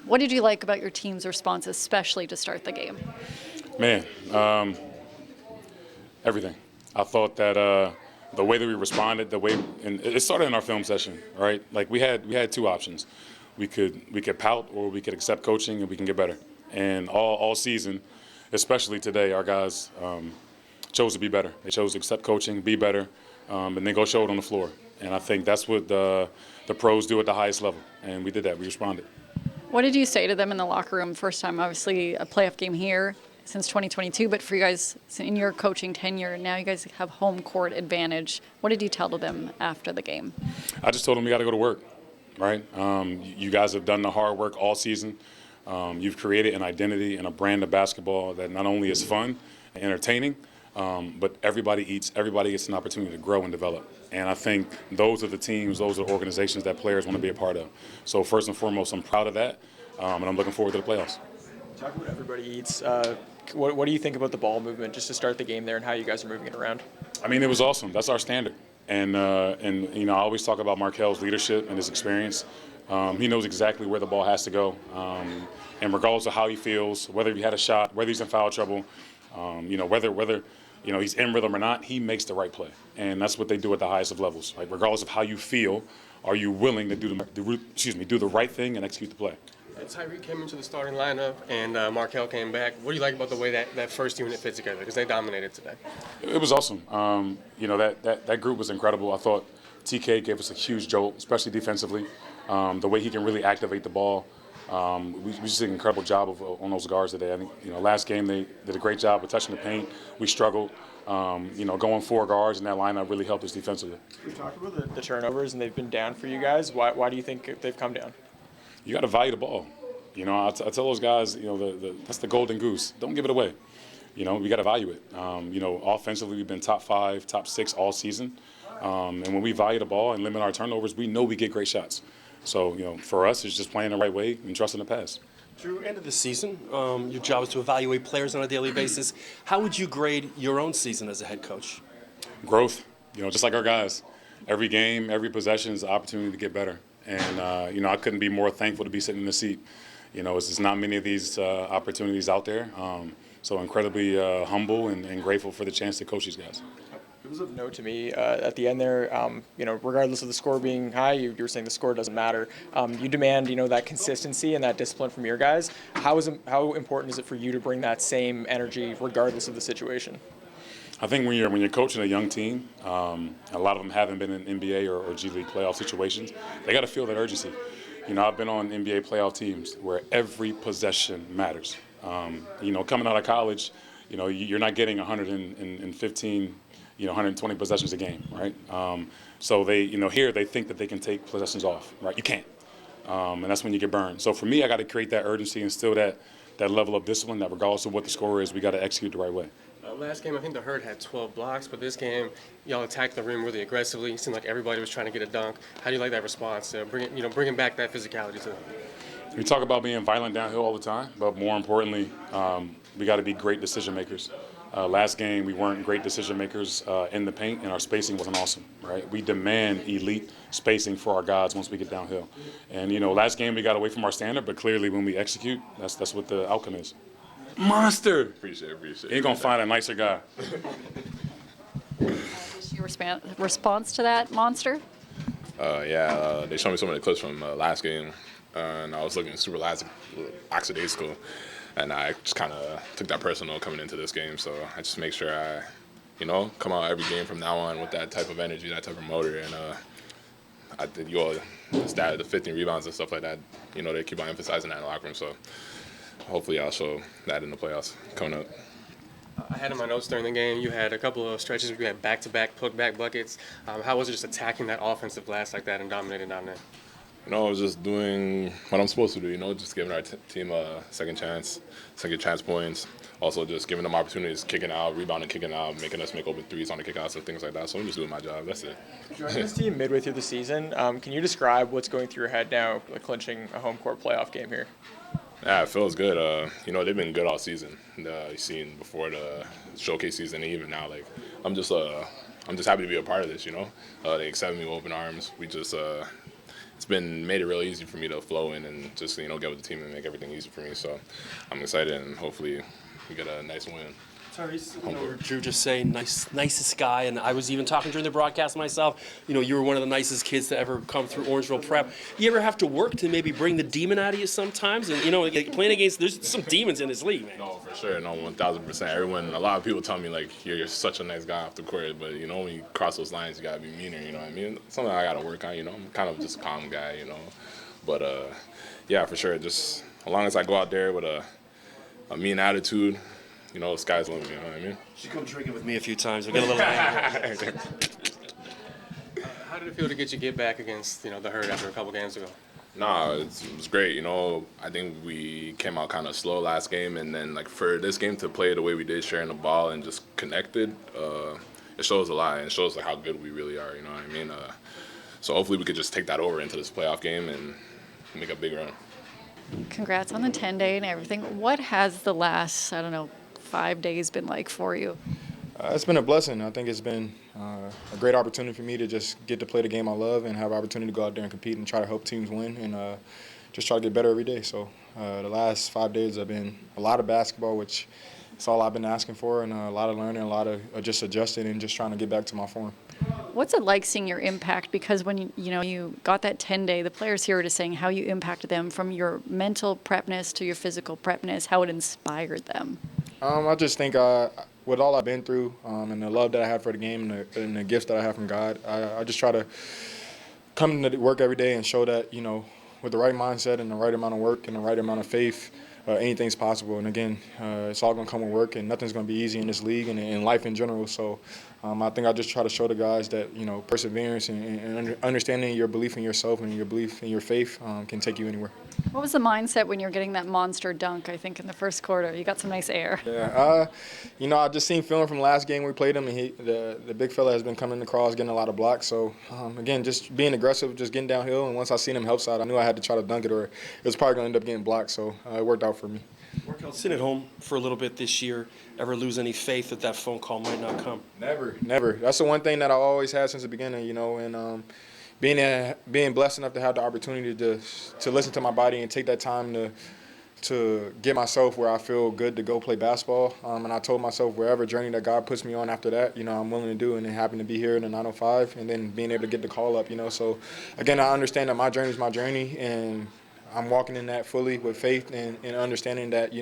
What did you like about your team's response, especially to start the game? Man, everything. I thought that the way that we responded, and it started in our film session, right? Like we had two options. We could pout or we could accept coaching and we can get better. And all season, especially today, our guys chose to be better. They chose to accept coaching, be better, and then go show it on the floor. And I think that's what the pros do at the highest level. And we did that. We responded. What did you say to them in the locker room? First time, obviously, a playoff game here since 2022, but for you guys in your coaching tenure, now you guys have home court advantage. What did you tell to them after the game? I just told them we got to go to work, right? You guys have done the hard work all season. You've created an identity and a brand of basketball that not only is fun and entertaining, but everybody gets an opportunity to grow and develop. And I think those are the teams, those are the organizations that players want to be a part of. So first and foremost, I'm proud of that, and I'm looking forward to the playoffs. Talk about everybody eats. What do you think about the ball movement just to start the game there and how you guys are moving it around? I mean, it was awesome. That's our standard. And I always talk about Markelle's leadership and his experience. He knows exactly where the ball has to go. And regardless of how he feels, whether he had a shot, whether he's in foul trouble, whether he's in rhythm or not, he makes the right play. And that's what they do at the highest of levels. Like regardless of how you feel, are you willing to do the right thing and execute the play? Tyrese came into the starting lineup, and Markelle came back. What do you like about the way that first unit fit together? Because they dominated today. It was awesome. That group was incredible. I thought TK gave us a huge jolt, especially defensively. The way he can really activate the ball. We just did an incredible job on those guards today. I think last game they did a great job of touching the paint. We struggled. Going four guards in that lineup really helped us defensively. We talked about the turnovers, and they've been down for you guys. Why do you think they've come down? You got to value the ball. I tell those guys, that's the golden goose. Don't give it away. We got to value it. Offensively, we've been top 5, top 6 all season. And when we value the ball and limit our turnovers, we know we get great shots. So, for us, it's just playing the right way and trusting the pass. Through end of the season, your job is to evaluate players on a daily basis. How would you grade your own season as a head coach? Growth. Just like our guys. Every game, every possession is an opportunity to get better. And, I couldn't be more thankful to be sitting in the seat. It's just not many of these opportunities out there. So incredibly humble and grateful for the chance to coach these guys. It was of note to me at the end there, regardless of the score being high, you were saying the score doesn't matter. You demand, that consistency and that discipline from your guys. How important is it for you to bring that same energy regardless of the situation? I think when you're coaching a young team, a lot of them haven't been in NBA or G League playoff situations. They got to feel that urgency. I've been on NBA playoff teams where every possession matters. Coming out of college, you're not getting 115, 120 possessions a game, right? So they, here they think that they can take possessions off, right? You can't, and that's when you get burned. So for me, I got to create that urgency and still that level of discipline that regardless of what the score is, we got to execute the right way. Last game, I think the Herd had 12 blocks, but this game, y'all attacked the rim really aggressively. It seemed like everybody was trying to get a dunk. How do you like that response? Bringing back that physicality to them? We talk about being violent downhill all the time, but more importantly, we got to be great decision makers. Last game, we weren't great decision makers in the paint, and our spacing wasn't awesome, right? We demand elite spacing for our guys once we get downhill. And, last game we got away from our standard, but clearly when we execute, that's what the outcome is. Monster! Appreciate it. Ain't gonna find a nicer guy. What's your response to that, Monster? They showed me some of the clips from last game, and I was looking super lackadaisical, and I just kind of took that personal coming into this game. So I just make sure I, come out every game from now on with that type of energy, that type of motor, and I did the 15 rebounds and stuff like that. They keep on emphasizing that in the locker room. So hopefully I'll show that in the playoffs coming up. I had in my notes during the game, you had a couple of stretches where you had back-to-back put-back buckets. How was it just attacking that offensive glass like that and dominating down there? I was just doing what I'm supposed to do, just giving our team a second chance points. Also just giving them opportunities, kicking out, rebounding, kicking out, making us make open threes on the kickouts and things like that. So I'm just doing my job. That's it. Joining this team midway through the season, can you describe what's going through your head now, clinching a home court playoff game here? Yeah, it feels good. They've been good all season. You've seen before the showcase season, and even now, I'm just happy to be a part of this. They accept me with open arms. It's it's been made it real easy for me to flow in and just get with the team and make everything easy for me. So I'm excited, and hopefully we get a nice win. Tyrese, Drew just saying nicest guy, and I was even talking during the broadcast myself. You were one of the nicest kids to ever come through Orangeville Prep. You ever have to work to maybe bring the demon out of you sometimes? And playing against, there's some demons in this league, man. No, for sure, no, 1,000%. A lot of people tell me like you're such a nice guy off the court, but when you cross those lines, you gotta be meaner. You know what I mean? Something I gotta work on. I'm kind of just a calm guy. But yeah, for sure. Just as long as I go out there with a mean attitude. The sky's the limit, you know what I mean? You should come drinking with me a few times. We'll get a little angry. How did it feel to get back against the Herd after a couple games ago? Nah, it was great. I think we came out kind of slow last game, and then for this game to play the way we did, sharing the ball and just connected, it shows a lot, and it shows how good we really are. You know what I mean? So hopefully we could just take that over into this playoff game and make a big run. Congrats on the 10-day and everything. What has the last, 5 days been like for you? It's been a blessing. I think it's been a great opportunity for me to just get to play the game I love and have an opportunity to go out there and compete and try to help teams win and just try to get better every day. So the last 5 days have been a lot of basketball, which is all I've been asking for, and a lot of learning, a lot of just adjusting and just trying to get back to my form. What's it like seeing your impact? Because when you got that 10-day, the players here were just saying how you impacted them from your mental prepness to your physical prepness, how it inspired them. I just think with all I've been through and the love that I have for the game and the gifts that I have from God, I just try to come to work every day and show that, with the right mindset and the right amount of work and the right amount of faith, anything's possible. And again, it's all going to come with work, and nothing's going to be easy in this league and in life in general. So I think I just try to show the guys that, perseverance and understanding your belief in yourself and your belief in your faith can take you anywhere. What was the mindset when you were getting that monster dunk, I think, in the first quarter? You got some nice air. Yeah, I just seen film from last game we played him, and the big fella has been coming across, getting a lot of blocks. So, again, just being aggressive, just getting downhill, and once I seen him help side, I knew I had to try to dunk it or it was probably going to end up getting blocked. So it worked out for me. Markelle, sitting at home for a little bit this year, ever lose any faith that phone call might not come? Never. That's the one thing that I always had since the beginning, and being blessed enough to have the opportunity to listen to my body and take that time to get myself where I feel good to go play basketball. And I told myself wherever journey that God puts me on after that, I'm willing to do, and it happened to be here in the 905 and then being able to get the call up, So, again, I understand that my journey is my journey, and I'm walking in that fully with faith and understanding that,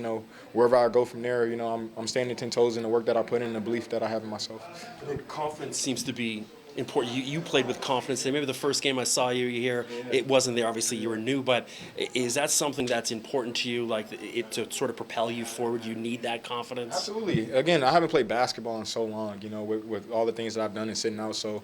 wherever I go from there, I'm standing 10 toes in the work that I put in and the belief that I have in myself. And confidence seems to be important. You played with confidence. Maybe the first game I saw you here, it wasn't there. Obviously, you were new, but is that something that's important to you, to sort of propel you forward? You need that confidence? Absolutely. Again, I haven't played basketball in so long, with all the things that I've done and sitting out. So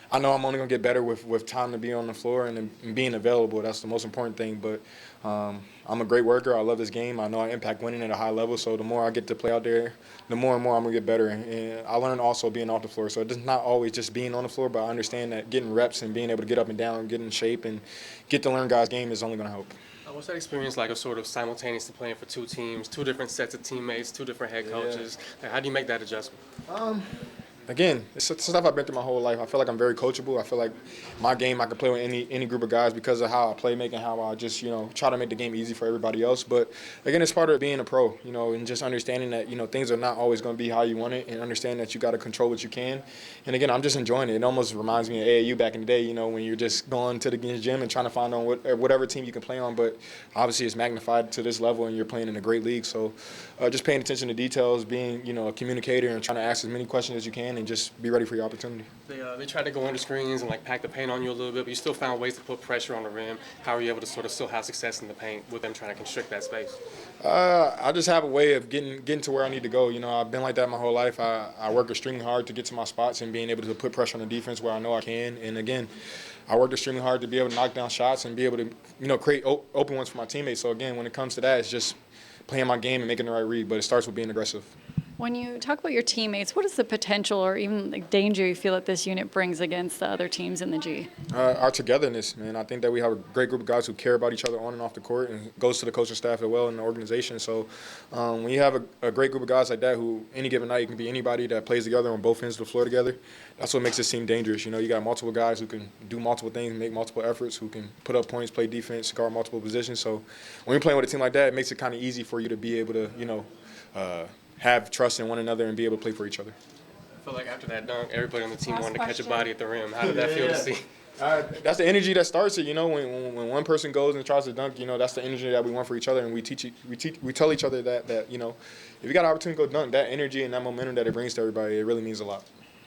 I know I'm only going to get better with time to be on the floor and being available. That's the most important thing. But I'm a great worker. I love this game. I know I impact winning at a high level. So the more I get to play out there, the more and more I'm going to get better. And I learned also being off the floor. So it's not always just being on the floor, but I understand that getting reps and being able to get up and down, get in shape, and get to learn guys' game is only going to help. What's that experience like of sort of simultaneously playing for two teams, two different sets of teammates, two different head coaches? How do you make that adjustment? Again, it's stuff I've been through my whole life. I feel like I'm very coachable. I feel like my game, I can play with any group of guys because of how I play, making how I just, try to make the game easy for everybody else. But, again, it's part of being a pro, and just understanding that, things are not always going to be how you want it, and understanding that you got to control what you can. And, again, I'm just enjoying it. It almost reminds me of AAU back in the day, when you're just going to the gym and trying to find on whatever team you can play on. But, obviously, it's magnified to this level, and you're playing in a great league. So just paying attention to details, being, a communicator and trying to ask as many questions as you can and just be ready for your opportunity. They tried to go under screens and pack the paint on you a little bit, but you still found ways to put pressure on the rim. How are you able to sort of still have success in the paint with them trying to constrict that space? I just have a way of getting to where I need to go. I've been like that my whole life. I work extremely hard to get to my spots and being able to put pressure on the defense where I know I can. And again, I worked extremely hard to be able to knock down shots and be able to, create open ones for my teammates. So again, when it comes to that, it's just playing my game and making the right read. But it starts with being aggressive. When you talk about your teammates, what is the potential or even like danger you feel that this unit brings against the other teams in the G? Our togetherness, man. I think that we have a great group of guys who care about each other on and off the court, and goes to the coaching staff as well in the organization. So when you have a great group of guys like that, who any given night, it can be anybody that plays together on both ends of the floor together, that's what makes this team dangerous. You know, you got multiple guys who can do multiple things, make multiple efforts, who can put up points, play defense, guard multiple positions. So when you're playing with a team like that, it makes it kind of easy for you to be able to, have trust in one another and be able to play for each other. I feel like after that dunk, everybody on the team wanted to catch a body at the rim. How did that feel to see? That's the energy that starts it. You know, when one person goes and tries to dunk, that's the energy that we want for each other, and we tell each other that if you got an opportunity to go dunk, that energy and that momentum that it brings to everybody, it really means a lot.